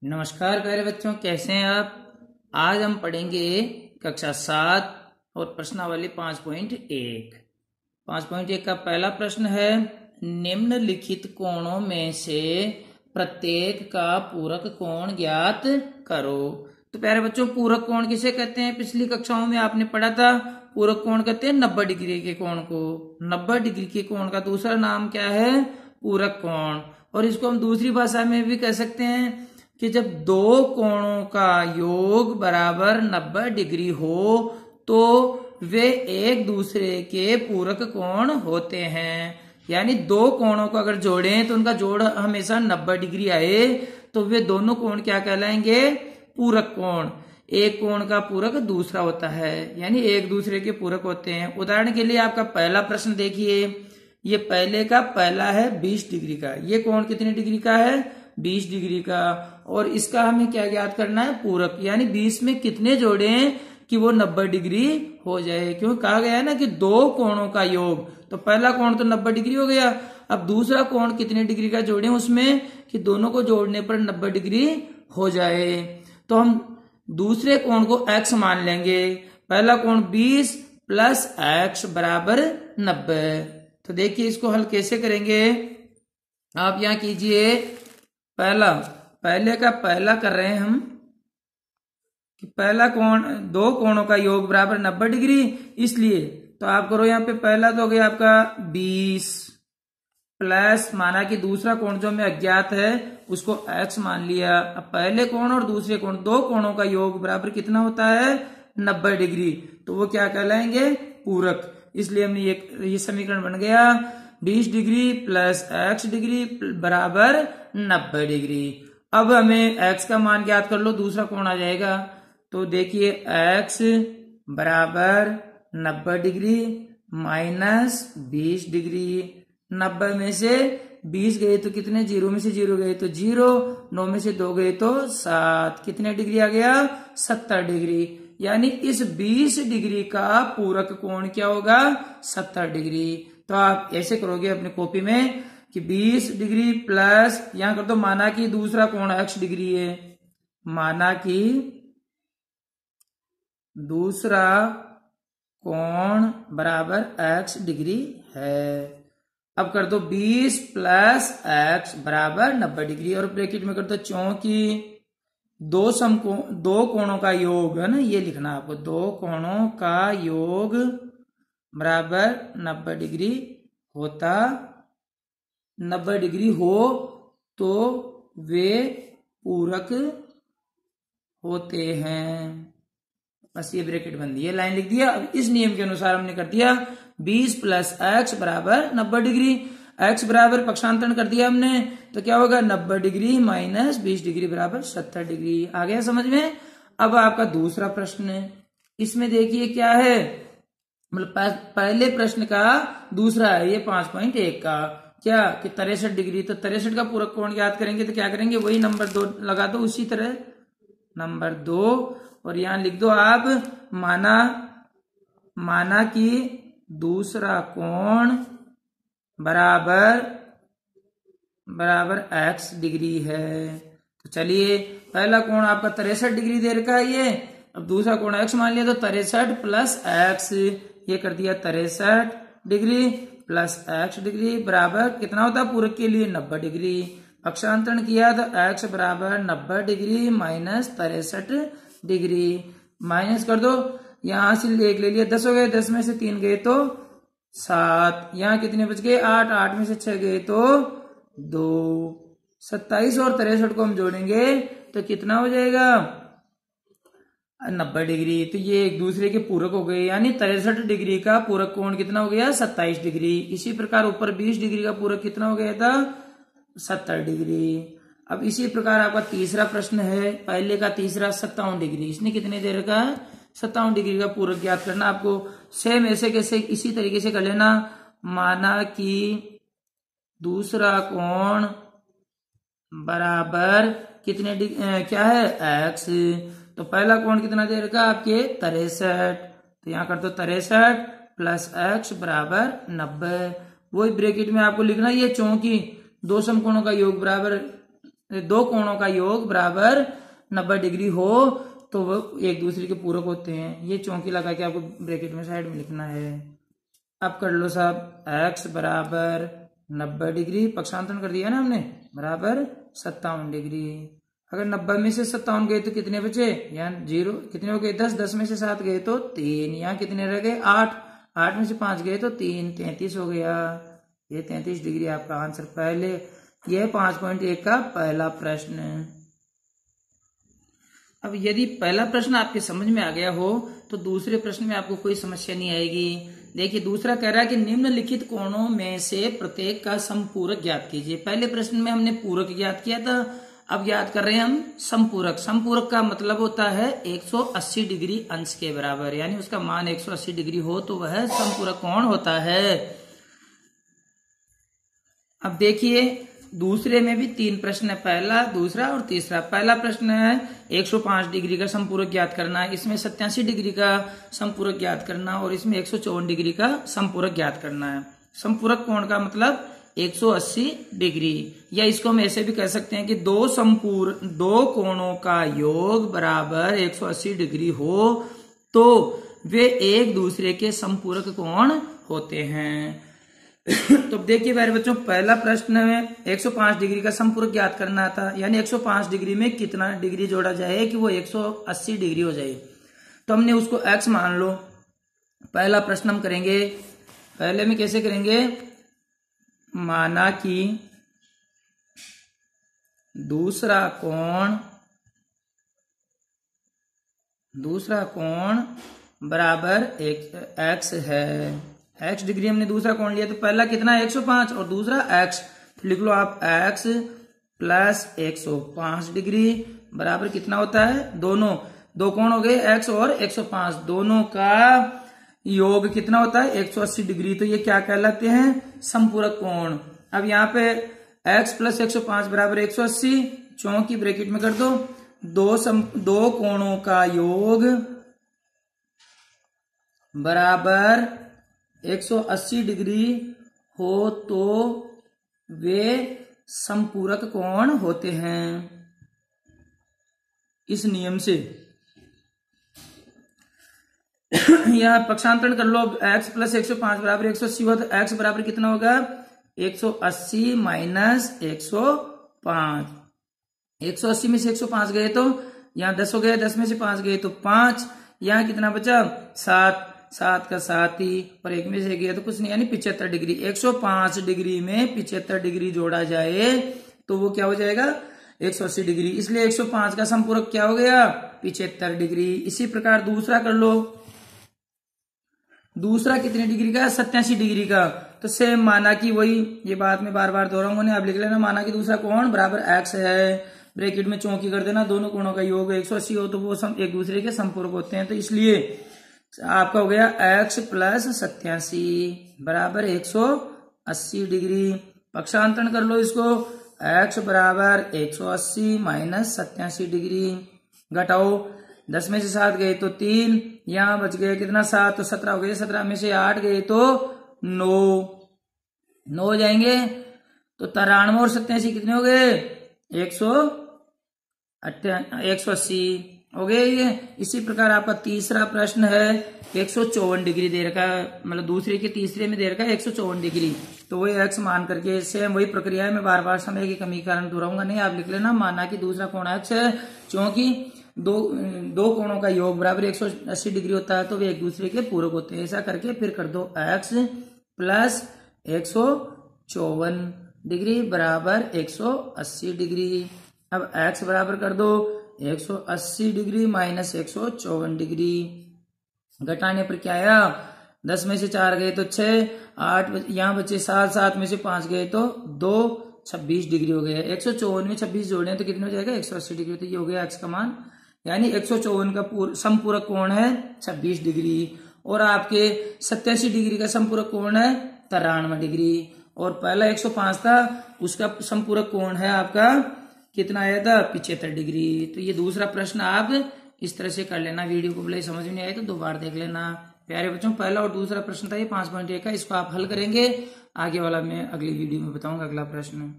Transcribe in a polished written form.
नमस्कार प्यारे बच्चों, कैसे हैं आप। आज हम पढ़ेंगे कक्षा 7 और प्रश्नावली 5.1। 5.1 का पहला प्रश्न है, निम्नलिखित कोणों में से प्रत्येक का पूरक कोण ज्ञात करो। तो प्यारे बच्चों, पूरक कोण किसे कहते हैं? पिछली कक्षाओं में आपने पढ़ा था, पूरक कोण कहते हैं 90 डिग्री के कोण को। 90 डिग्री के कोण का दूसरा नाम क्या है? पूरक कोण। और इसको हम दूसरी भाषा में भी कह सकते हैं कि जब दो कोणों का योग बराबर 90 डिग्री हो तो वे एक दूसरे के पूरक कोण होते हैं। यानी दो कोणों को अगर जोड़ें तो उनका जोड़ हमेशा 90 डिग्री आए तो वे दोनों कोण क्या कहलाएंगे? पूरक कोण। एक कोण का पूरक दूसरा होता है, यानी एक दूसरे के पूरक होते हैं। उदाहरण के लिए आपका पहला प्रश्न देखिए, ये पहले का पहला है 20 डिग्री का। ये कोण कितने डिग्री का है? 20 डिग्री का। और इसका हमें क्या ज्ञात करना है? पूरक। यानी 20 में कितने जोड़े कि वो 90 डिग्री हो जाए, क्योंकि कहा गया है ना कि दो कोणों का योग। तो पहला कोण तो 90 डिग्री हो गया। अब दूसरा कोण कितने डिग्री का जोड़े उसमें कि दोनों को जोड़ने पर 90 डिग्री हो जाए। तो हम दूसरे कोण को x मान लेंगे। पहला कोण 20 प्लस x बराबर 90। तो देखिए इसको हल कैसे करेंगे। आप यहां कीजिए, पहले का पहला कर रहे हैं हम कि पहला कोण, दो कोणों का योग बराबर 90 डिग्री, इसलिए तो आप करो यहां पे पहला तो हो गया आपका 20 प्लस माना कि दूसरा कोण जो हमें अज्ञात है उसको x मान लिया। अब पहले कोण और दूसरे कोण, दो कोणों का योग बराबर कितना होता है? 90 डिग्री। तो वो क्या कहलाएंगे? पूरक। इसलिए हमने ये समीकरण बन गया 20 डिग्री प्लस x डिग्री बराबर 90 डिग्री। अब हमें x का मान ज्ञात कर लो, दूसरा कोण आ जाएगा। तो देखिए x बराबर 90 डिग्री माइनस 20 डिग्री। 90 में से 20 गए तो कितने? 0 में से 0 गए तो 0, 9 में से 2 गए तो 7। कितने डिग्री आ गया? 70 डिग्री। यानी इस 20 डिग्री का पूरक कोण क्या होगा? 70 डिग्री। तो आप ऐसे करोगे अपनी कॉपी में कि 20 डिग्री प्लस यहां कर दो, माना कि दूसरा कोण x डिग्री है, माना कि दूसरा कोण बराबर x डिग्री है। अब कर दो 20 प्लस x बराबर 90 डिग्री और ब्रैकेट में कर दो, चूंकि दो कोणों का योग है ना, ये लिखना आपको, दो कोणों का योग बराबर 90 डिग्री होता, 90 डिग्री हो तो वे पूरक होते हैं। बस ये ब्रैकेट बन दी है, लाइन लिख दिया। अब इस नियम के अनुसार हमने कर दिया 20 प्लस x बराबर 90 डिग्री। x बराबर पक्षांतरण कर दिया हमने, तो क्या होगा? 90 डिग्री माइनस 20 डिग्री बराबर 70 डिग्री। आ गया समझ में? अब आपका दूसरा प्रश्न है, इसमें देखिए क्या है, मतलब पहले प्रश्न का दूसरा है ये 5.1 का, क्या कि 63 डिग्री। तो 63 का पूरक कोण याद करेंगे तो क्या करेंगे? वही नंबर 2 लगा दो, उसी तरह नंबर 2 और यहां लिख दो आप, माना कि दूसरा कोण बराबर x डिग्री है। तो चलिए पहला कोण आपका 63 डिग्री दे रखा है ये, अब दूसरा कोण x मान लिया तो 63 प्लस x, ये कर दिया 63 डिग्री प्लस x डिग्री बराबर कितना होता है पूरक के लिए? 90 डिग्री। पक्षांतरण किया तो x बराबर 90 डिग्री माइनस 63 डिग्री। माइनस कर दो, यहां से 1 ले लिया, 10 हो गए, 10 में से 3 गए तो 7। यहाँ कितने बच गए? 8, 8 में से 6 गए तो 2। 27 और 63 को हम जोड़ेंगे तो कितना हो जाएगा? 90 डिग्री। तो ये एक दूसरे के पूरक हो गए, यानी 63 डिग्री का पूरक कोण कितना हो गया? 27 डिग्री। इसी प्रकार ऊपर 20 डिग्री का पूरक कितना हो गया था? 70 डिग्री। अब इसी प्रकार आपका तीसरा प्रश्न है, पहले का तीसरा 57 डिग्री, इसने कितने दे रखा है? 57 डिग्री का पूरक ज्ञात करना आपको। सेम ऐसे कैसे इसी तरीके से कर लेना, माना कि दूसरा कोण बराबर कितने क्या है? x। तो पहला कोण कितना दे रखा आपके? 63। तो यहां कर दो 63 प्लस x बराबर 90। वही ब्रैकेट में आपको लिखना, ये चूंकि दो समकोणों का योग बराबर दो कोणों का योग बराबर 90 डिग्री हो तो वो एक दूसरे के पूरक होते हैं। ये चौकी लगा के आपको ब्रैकेट में साइड में लिखना है। अब कर लो साहब x बराबर 90 डिग्री, पक्षांतरण कर दिया ना हमने, बराबर 57 डिग्री। अगर 90 में से 57 गए तो कितने बचे, यहाँ 0 कितने हो गए 10, 10 में से 7 गए तो 3, यहाँ कितने रह गए 8, 8 में से 5 गए तो 3, 33 हो गया। ये 33 डिग्री आपका आंसर। पहले यह 5.1 का पहला प्रश्न। अब यदि पहला प्रश्न आपके समझ में आ गया हो तो दूसरे प्रश्न में आपको कोई समस्या नहीं आएगी। देखिए दूसरा कह रहा है कि निम्नलिखित कोणों में से प्रत्येक का समपूरक ज्ञात कीजिए। पहले प्रश्न में हमने पूरक ज्ञात किया था, अब याद कर रहे हैं हम समपूरक। समपूरक का मतलब होता है 180 डिग्री अंश के बराबर, यानी उसका मान 180 डिग्री हो तो वह समपूरक कोण होता है। अब देखिए दूसरे में भी 3 प्रश्न है, पहला, दूसरा और तीसरा। पहला प्रश्न है 105 डिग्री का समपूरक ज्ञात करना है, इसमें 87 डिग्री का समपूरक ज्ञात करना और इसमें 154 डिग्री का समपूरक ज्ञात करना है। समपूरक कोण का मतलब 180 डिग्री, या इसको हम ऐसे भी कह सकते हैं कि दो कोणों का योग बराबर 180 डिग्री हो तो वे एक दूसरे के समपूरक कोण होते हैं। तो देखिए प्यारे बच्चों, पहला प्रश्न में 105 डिग्री का समपूरक ज्ञात करना था, यानी 105 डिग्री में कितना डिग्री जोड़ा जाए कि वो 180 डिग्री हो जाए। तो हमने उसको x मान लो। पहला प्रश्न हम करेंगे, पहले में कैसे करेंगे, माना कि दूसरा कोण बराबर x है। x डिग्री हमने दूसरा कोण लिया तो पहला कितना है 105 और दूसरा x, तो लिख लो आप x प्लस 105 डिग्री बराबर कितना होता है, दोनों दो कोण हो गए x और 105, दोनों का योग कितना होता है 180 डिग्री। तो ये क्या कहलाते हैं, समपूरक कोण। अब यहाँ पे x प्लस 105 बराबर 180, चौकी ब्रैकेट में कर दो, दो कोणों का योग बराबर 180 डिग्री हो तो वे समपूरक कोण होते हैं। इस नियम से यह पक्षांतरण कर लो। x प्लस 105 बराबर 180 हुआ तो x बराबर कितना होगा 180 माइनस 105। 180 में से 105 गए तो यहाँ 10 हो गया, 10 में से 5 गए तो 5, यहाँ कितना बचा 7, 7 का 7 ही, और 1 में से गया तो कुछ नहीं, यानी 75 डिग्री। 105 डिग्री में 75 डिग्री जोड़ा जाए तो वो क्या हो जाएगा 180 डिग्री, इसलिए 105 का समपूरक क्या हो गया 75 डिग्री। इसी प्रकार दूसरा कर लो, दूसरा कितने डिग्री का 87 डिग्री का। तो सेम माना कि वही, ये बात में बार बार दोहराऊंगा, आप लिख लेना, माना कि दूसरा कोण बराबर x है, ब्रैकेट में चौकी कर देना, दोनों कोणों का योग 180 हो तो वो एक दूसरे के समपूरक होते हैं। तो इसलिए आपका हो गया x प्लस 87 बराबर 180 डिग्री। पक्षांतरण कर लो इसको, x बराबर 180 माइनस 87 डिग्री, घटाओ 10 में से 7 गए तो 3, यहाँ बच गए कितना 7, तो 17 हो गए, 17 में से 8 गए तो 9 हो जाएंगे। तो 93 और 87 कितने हो गए 180 हो गए ये। इसी प्रकार आपका तीसरा प्रश्न है 154 डिग्री दे रखा है, मतलब दूसरे के तीसरे में दे रखा है 154 डिग्री, तो वही x मान करके सेम वही प्रक्रिया है। मैं बार बार समय की कमी के कारण दोहराऊंगा नहीं, आप लिख लेना, माना कि दूसरा कोण x है, क्योंकि दो कोणों का योग बराबर 180 डिग्री होता है तो वे एक दूसरे के पूरक होते हैं। ऐसा करके फिर कर दो x प्लस 154 डिग्री बराबर 180 डिग्री। अब x बराबर कर दो 180 डिग्री माइनस 154 डिग्री, घटाने पर क्या आया 10 में से 4 गए तो 6, 8 यहाँ बचे 7, 7 में से 5 गए तो 2, 26 डिग्री हो गया। 154 में 26 जोड़े तो कितने हो जाएगा 180 डिग्री। तो ये हो गया x का मान, यानी 154 का समपूरक कोण है 26 डिग्री और आपके 87 डिग्री का समपूरक कोण है 93 डिग्री। और पहला 105 था, उसका समपूरक कोण है आपका कितना आया था 75 डिग्री। तो ये दूसरा प्रश्न आप इस तरह से कर लेना। वीडियो को भले समझ में नहीं आए तो 2 बार देख लेना। प्यारे बच्चों, पहला और दूसरा प्रश्न था ये 5.1 का, इसको आप हल करेंगे। आगे वाला मैं अगली वीडियो में बताऊंगा अगला प्रश्न।